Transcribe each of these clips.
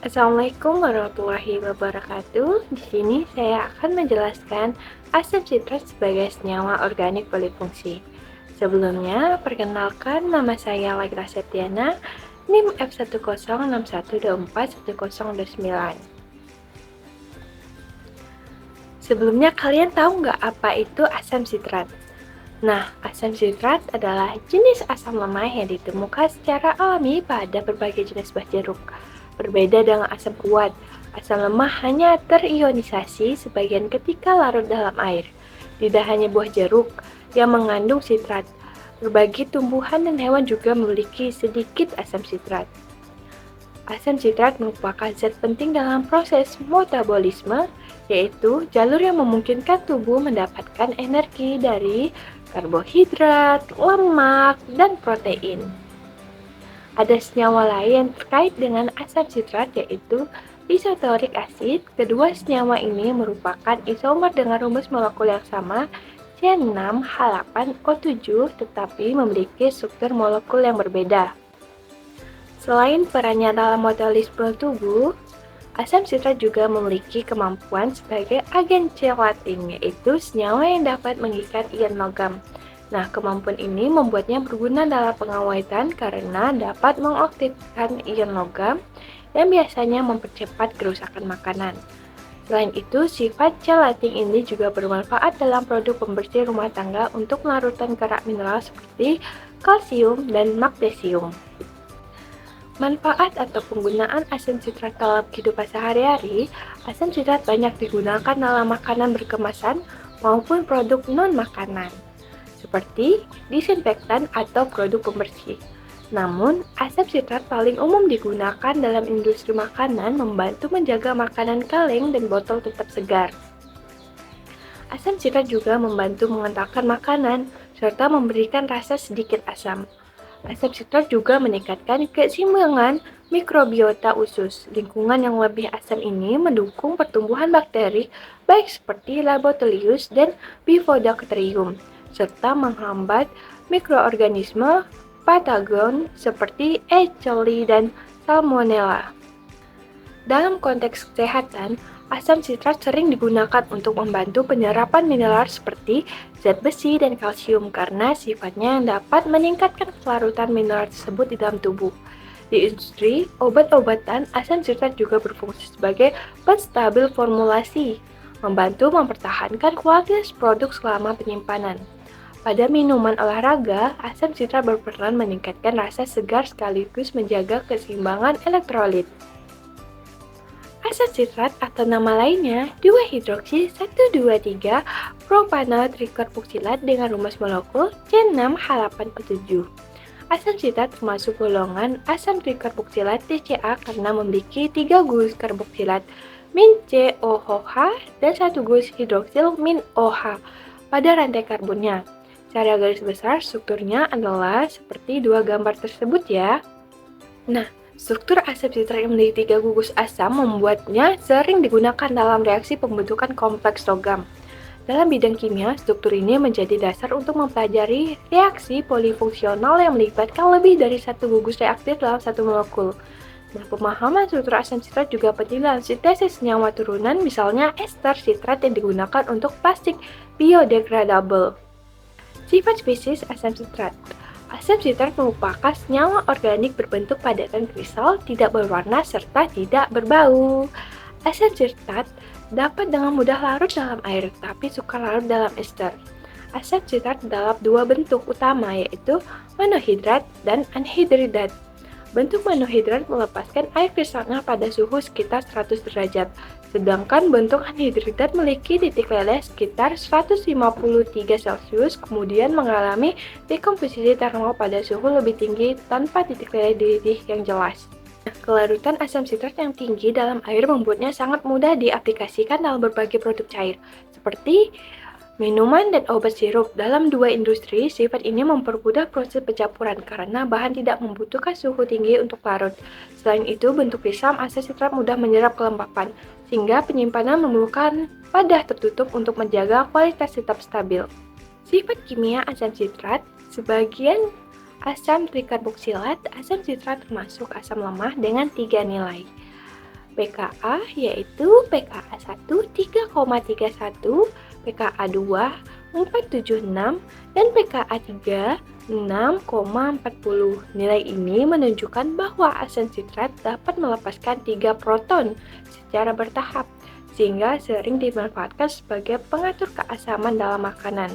Assalamualaikum warahmatullahi wabarakatuh. Di sini saya akan menjelaskan asam sitrat sebagai senyawa organik polifungsi. Sebelumnya, perkenalkan nama saya Laila Septiana, NIM F1061241029. Sebelumnya kalian tahu nggak apa itu asam sitrat? Nah, asam sitrat adalah jenis asam lemah yang ditemukan secara alami pada berbagai jenis buah jeruk. Berbeda dengan asam kuat, asam lemah hanya terionisasi sebagian ketika larut dalam air. Tidak hanya buah jeruk yang mengandung sitrat, berbagai tumbuhan dan hewan juga memiliki sedikit asam sitrat. Asam sitrat merupakan zat penting dalam proses metabolisme, yaitu jalur yang memungkinkan tubuh mendapatkan energi dari karbohidrat, lemak, dan protein. Ada senyawa lain yang terkait dengan asam sitrat yaitu isotorik asid. Kedua senyawa ini merupakan isomer dengan rumus molekul yang sama C6H8O7 tetapi memiliki struktur molekul yang berbeda. Selain perannya dalam metabolisme tubuh, asam sitrat juga memiliki kemampuan sebagai agen chelating, yaitu senyawa yang dapat mengikat ion logam. Nah, kemampuan ini membuatnya berguna dalam pengawetan karena dapat mengaktifkan ion logam yang biasanya mempercepat kerusakan makanan. Selain itu, sifat chelating ini juga bermanfaat dalam produk pembersih rumah tangga untuk larutan kerak mineral seperti kalsium dan magnesium. Manfaat atau penggunaan asam sitrat dalam kehidupan sehari-hari, asam sitrat banyak digunakan dalam makanan berkemasan maupun produk non-makanan, seperti disinfektan atau produk pembersih. Namun, asam sitrat paling umum digunakan dalam industri makanan membantu menjaga makanan kaleng dan botol tetap segar. Asam sitrat juga membantu mengentalkan makanan, serta memberikan rasa sedikit asam. Asam sitrat juga meningkatkan keseimbangan mikrobiota usus. Lingkungan yang lebih asam ini mendukung pertumbuhan bakteri baik seperti Lactobacillus dan Bifidobacterium, serta menghambat mikroorganisme patogen seperti E. coli dan Salmonella. Dalam konteks kesehatan, asam sitrat sering digunakan untuk membantu penyerapan mineral seperti zat besi dan kalsium karena sifatnya yang dapat meningkatkan kelarutan mineral tersebut di dalam tubuh. Di industri obat-obatan, asam sitrat juga berfungsi sebagai penstabil formulasi, membantu mempertahankan kualitas produk selama penyimpanan. Pada minuman olahraga, asam sitrat berperan meningkatkan rasa segar sekaligus menjaga keseimbangan elektrolit. Asam sitrat atau nama lainnya 2-hidroksi-1,2,3 propanol trikarboksilat dengan rumus molekul C6H8O7. Asam sitrat termasuk golongan asam trikarboksilat TCA karena memiliki 3 gugus karboksilat min COOH dan 1 gugus hidroksil min OH pada rantai karbonnya. Secara garis besar strukturnya adalah seperti dua gambar tersebut ya. Nah, struktur asam sitrat yang memiliki 3 gugus asam membuatnya sering digunakan dalam reaksi pembentukan kompleks logam. Dalam bidang kimia, struktur ini menjadi dasar untuk mempelajari reaksi polifungsional yang melibatkan lebih dari satu gugus reaktif dalam satu molekul. Nah, pemahaman struktur asam sitrat juga penting dalam sintesis senyawa turunan, misalnya ester sitrat yang digunakan untuk plastik biodegradable. Sifat spesies asam sitrat. Asam sitrat merupakan senyawa organik berbentuk padatan kristal, tidak berwarna, serta tidak berbau. Asam sitrat dapat dengan mudah larut dalam air, tapi suka larut dalam ester. Asam sitrat dalam dua bentuk utama, yaitu monohidrat dan anhidrat. Bentuk monohidrat melepaskan air kristalnya pada suhu sekitar 100 derajat, sedangkan bentuk anhidrat memiliki titik leleh sekitar 153 Celcius, kemudian mengalami dekomposisi termal pada suhu lebih tinggi tanpa titik leleh didih yang jelas. Kelarutan asam sitrat yang tinggi dalam air membuatnya sangat mudah diaplikasikan dalam berbagai produk cair, seperti minuman dan obat sirup. Dalam dua industri, sifat ini mempermudah proses pencampuran karena bahan tidak membutuhkan suhu tinggi untuk larut. Selain itu, bentuk kristal asam sitrat mudah menyerap kelembapan, sehingga penyimpanan memerlukan wadah tertutup untuk menjaga kualitas tetap stabil. Sifat kimia asam sitrat, sebagian asam trikarboksilat, asam sitrat termasuk asam lemah dengan 3 nilai. pKa yaitu pKa 1 3,31, pKa 2 4,76, dan pKa 3 6,40. Nilai ini menunjukkan bahwa asam sitrat dapat melepaskan 3 proton secara bertahap, sehingga sering dimanfaatkan sebagai pengatur keasaman dalam makanan,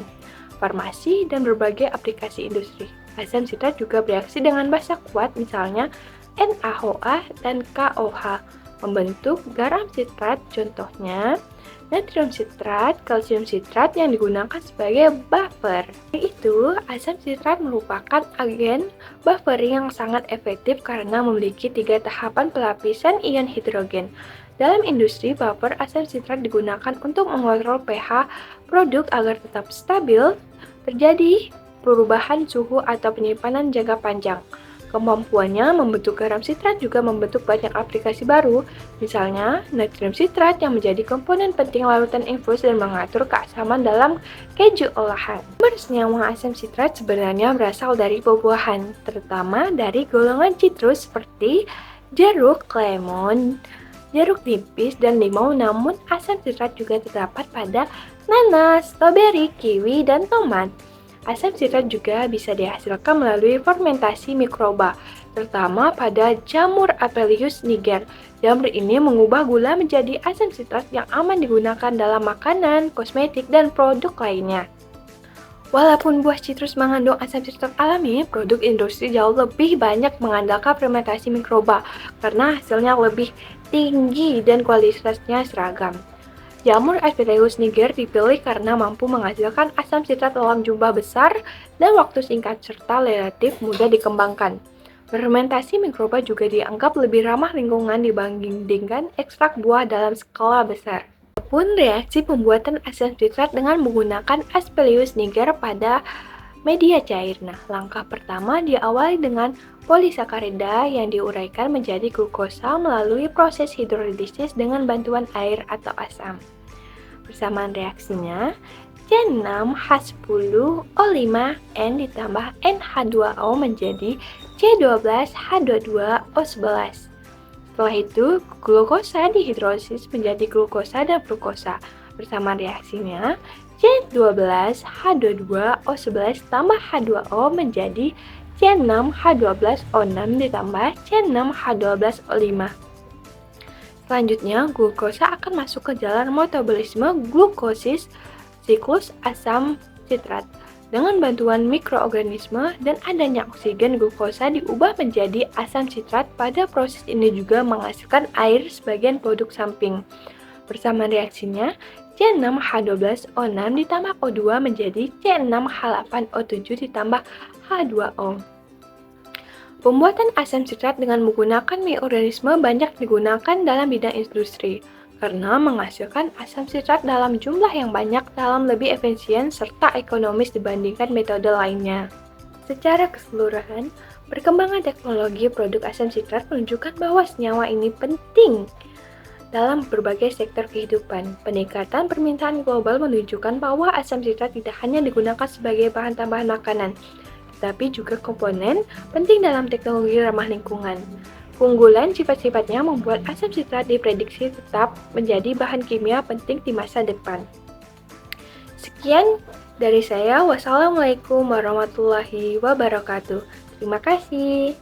farmasi, dan berbagai aplikasi industri. Asam sitrat juga bereaksi dengan basa kuat, misalnya NaOH dan KOH, membentuk garam sitrat, contohnya natrium sitrat, kalsium sitrat yang digunakan sebagai buffer. Itu, asam sitrat merupakan agen buffering yang sangat efektif karena memiliki 3 tahapan pelapisan ion hidrogen. Dalam industri, buffer asam sitrat digunakan untuk mengontrol pH produk agar tetap stabil, terjadi perubahan suhu atau penyimpanan jangka panjang. Kemampuannya membentuk garam sitrat juga membentuk banyak aplikasi baru, misalnya natrium sitrat yang menjadi komponen penting larutan infus dan mengatur keasaman dalam keju olahan. Sumber senyawa asam sitrat sebenarnya berasal dari buah-buahan, terutama dari golongan citrus seperti jeruk, lemon, jeruk nipis, dan limau, namun asam sitrat juga terdapat pada nanas, stroberi, kiwi, dan tomat. Asam sitrat juga bisa dihasilkan melalui fermentasi mikroba, terutama pada jamur Apelius niger. Jamur ini mengubah gula menjadi asam sitrat yang aman digunakan dalam makanan, kosmetik, dan produk lainnya. Walaupun buah citrus mengandung asam sitrat alami, produk industri jauh lebih banyak mengandalkan fermentasi mikroba karena hasilnya lebih tinggi dan kualitasnya seragam. Jamur Apelius niger dipilih karena mampu menghasilkan asam sitrat dalam jumlah besar dan waktu singkat serta relatif mudah dikembangkan. Fermentasi mikroba juga dianggap lebih ramah lingkungan dibandingkan ekstrak buah dalam skala besar. Walaupun reaksi pembuatan asam sitrat dengan menggunakan Aspergillus niger pada media cair. Nah, langkah pertama diawali dengan polisakarida yang diuraikan menjadi glukosa melalui proses hidrolisis dengan bantuan air atau asam. Bersamaan reaksinya, C6H10O5N ditambah NH2O menjadi C12H22O11. Setelah itu, glukosa dihidrolisis menjadi glukosa dan fruktosa. Bersamaan reaksinya, C12H22O11 tambah H2O menjadi C6H12O6 ditambah C6H12O5. Selanjutnya, glukosa akan masuk ke jalan metabolisme glukosis siklus asam sitrat. Dengan bantuan mikroorganisme dan adanya oksigen, glukosa diubah menjadi asam sitrat. Pada proses ini juga menghasilkan air sebagian produk samping. Bersamaan reaksinya, C6H12O6 ditambah O2 menjadi C6H8O7 ditambah H2O. Pembuatan asam sitrat dengan menggunakan mikroorganisme banyak digunakan dalam bidang industri karena menghasilkan asam sitrat dalam jumlah yang banyak dalam lebih efisien serta ekonomis dibandingkan metode lainnya. Secara keseluruhan, perkembangan teknologi produk asam sitrat menunjukkan bahwa senyawa ini penting dalam berbagai sektor kehidupan. Peningkatan permintaan global menunjukkan bahwa asam sitrat tidak hanya digunakan sebagai bahan tambahan makanan, tetapi juga komponen penting dalam teknologi ramah lingkungan. Keunggulan sifat-sifatnya membuat asam sitrat diprediksi tetap menjadi bahan kimia penting di masa depan. Sekian dari saya. Wassalamualaikum warahmatullahi wabarakatuh. Terima kasih.